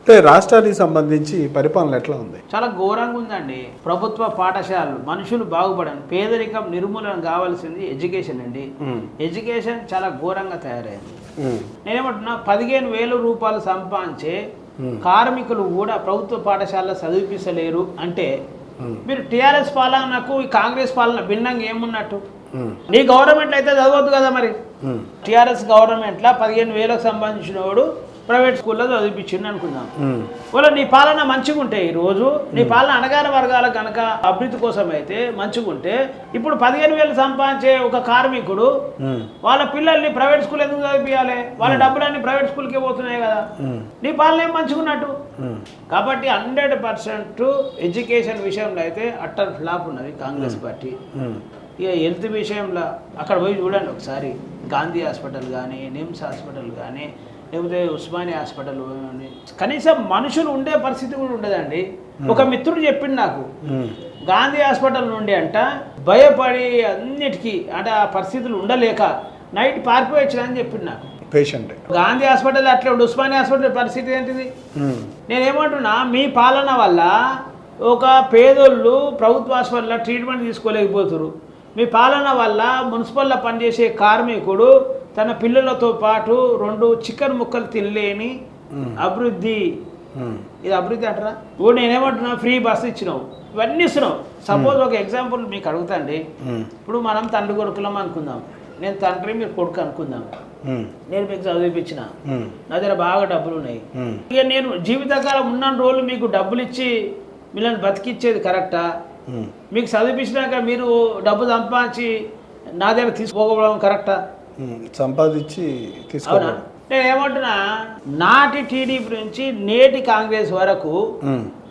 అంటే రాష్ట్రానికి సంబంధించి పరిపాలన ఎట్లా ఉంది? చాలా ఘోరంగా ఉందండి. ప్రభుత్వ పాఠశాలలు మనుషులు బాగుపడని, పేదరికం నిర్మూలన కావాల్సింది ఎడ్యుకేషన్ అండి. ఎడ్యుకేషన్ చాలా ఘోరంగా తయారైంది. నేనేమంటున్నా 15,000 రూపాయలు సంపాదించే కార్మికులు కూడా ప్రభుత్వ పాఠశాలలో చదివించలేరు అంటే మీరు టీఆర్ఎస్ పాలనకు ఈ కాంగ్రెస్ పాలన భిన్నంగా ఏమున్నట్టు? నీ గవర్నమెంట్లో అయితే చదవద్దు కదా మరి. టీఆర్ఎస్ గవర్నమెంట్లో 15,000కు సంబంధించిన వాడు ప్రైవేట్ స్కూల్లో చదివించింది అనుకుందాం. వాళ్ళ నీ పాలన మంచిగా ఉంటే ఈరోజు నీ పాలన అణగారిన వర్గాల కనుక అభివృద్ధి కోసం అయితే మంచిగా ఉంటే ఇప్పుడు 15,000 సంపాదించే ఒక కార్మికుడు వాళ్ళ పిల్లల్ని ప్రైవేట్ స్కూల్ ఎందుకు చదివించాలి? వాళ్ళ డబ్బులన్నీ ప్రైవేట్ స్కూల్కే పోతున్నాయి కదా. నీ పాలన ఏం మంచిగా ఉన్నట్టు? కాబట్టి 100% ఎడ్యుకేషన్ విషయంలో అయితే అట్టర్ ఫ్లాప్ ఉన్నది కాంగ్రెస్ పార్టీ. ఇక హెల్త్ విషయంలో అక్కడ పోయి చూడండి ఒకసారి. గాంధీ హాస్పిటల్ కానీ, నిమ్స్ హాస్పిటల్ కానీ, లేకపోతే ఉస్మానియా హాస్పిటల్ కానీ కనీసం మనుషులు ఉండే పరిస్థితి కూడా ఉండదండి. ఒక మిత్రుడు చెప్పింది నాకు, గాంధీ హాస్పిటల్ నుండి అంట భయపడి అన్నిటికీ అంటే ఆ పరిస్థితులు ఉండలేక నైట్ పారిపోయచ్చు అని చెప్పింది నాకు పేషెంట్. గాంధీ హాస్పిటల్ అట్లా ఉండి ఉస్మానియా హాస్పిటల్ పరిస్థితి ఏంటిది? నేనేమంటున్నా, మీ పాలన వల్ల ఒక పేదోళ్ళు ప్రభుత్వ హాస్పిటల్లో ట్రీట్మెంట్ తీసుకోలేకపోతున్నారు. మీ పాలన వల్ల మున్సిపల్లో పనిచేసే కార్మికుడు తన పిల్లలతో పాటు 2 చికెన్ ముక్కలు తినలేని అభివృద్ధి. ఇది అభివృద్ధి అంటారా? ఇప్పుడు నేనేమంటున్నా, ఫ్రీ బస్సు ఇచ్చినావు, ఇవన్నీ ఇస్తున్నావు. సపోజ్ ఒక ఎగ్జాంపుల్ మీకు అడుగుతాండి. ఇప్పుడు మనం తండ్రి కొడుకులం అనుకుందాం, నేను తండ్రి మీరు కొడుకు అనుకుందాం. నేను మీకు చదివిపించిన, నా దగ్గర బాగా డబ్బులు ఉన్నాయి. ఇక నేను జీవితకాలం ఉన్న రోజులు మీకు డబ్బులు ఇచ్చి మిమ్మల్ని బతికిచ్చేది కరెక్టా? మీకు చదివించినాక మీరు డబ్బు సంపాదించి నా దగ్గర తీసుకోవడం కరెక్టా? సంపాదించి తీసుకోవడం. నేను ఏమంటున్నా, నాటి టీడీపీ నుంచి నేటి కాంగ్రెస్ వరకు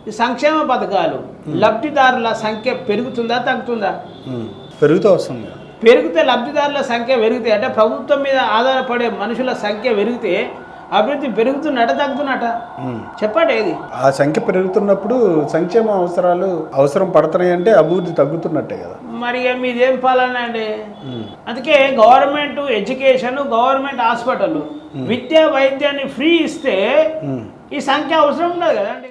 ఈ సంక్షేమ పథకాలు లబ్ధిదారుల సంఖ్య పెరుగుతుందా తగ్గుతుందా? పెరుగుతూ వస్తుంది. పెరిగితే లబ్ధిదారుల సంఖ్య పెరిగితే అంటే ప్రభుత్వం మీద ఆధారపడే మనుషుల సంఖ్య పెరిగితే అభివృద్ధి పెరుగుతున్నట తగ్గుతున్నట? చెప్పండి ఏది? ఆ సంఖ్య పెరుగుతున్నప్పుడు సంక్షేమ అవసరాలు అవసరం పడుతున్నాయి అంటే అభివృద్ధి తగ్గుతున్నట్టే కదా. మరి మీదేం పాలన అండి? అందుకే గవర్నమెంట్ ఎడ్యుకేషన్, గవర్నమెంట్ హాస్పిటల్, విద్యా వైద్యాన్ని ఫ్రీ ఇస్తే ఈ సంఖ్య అవసరం ఉండదు కదండి.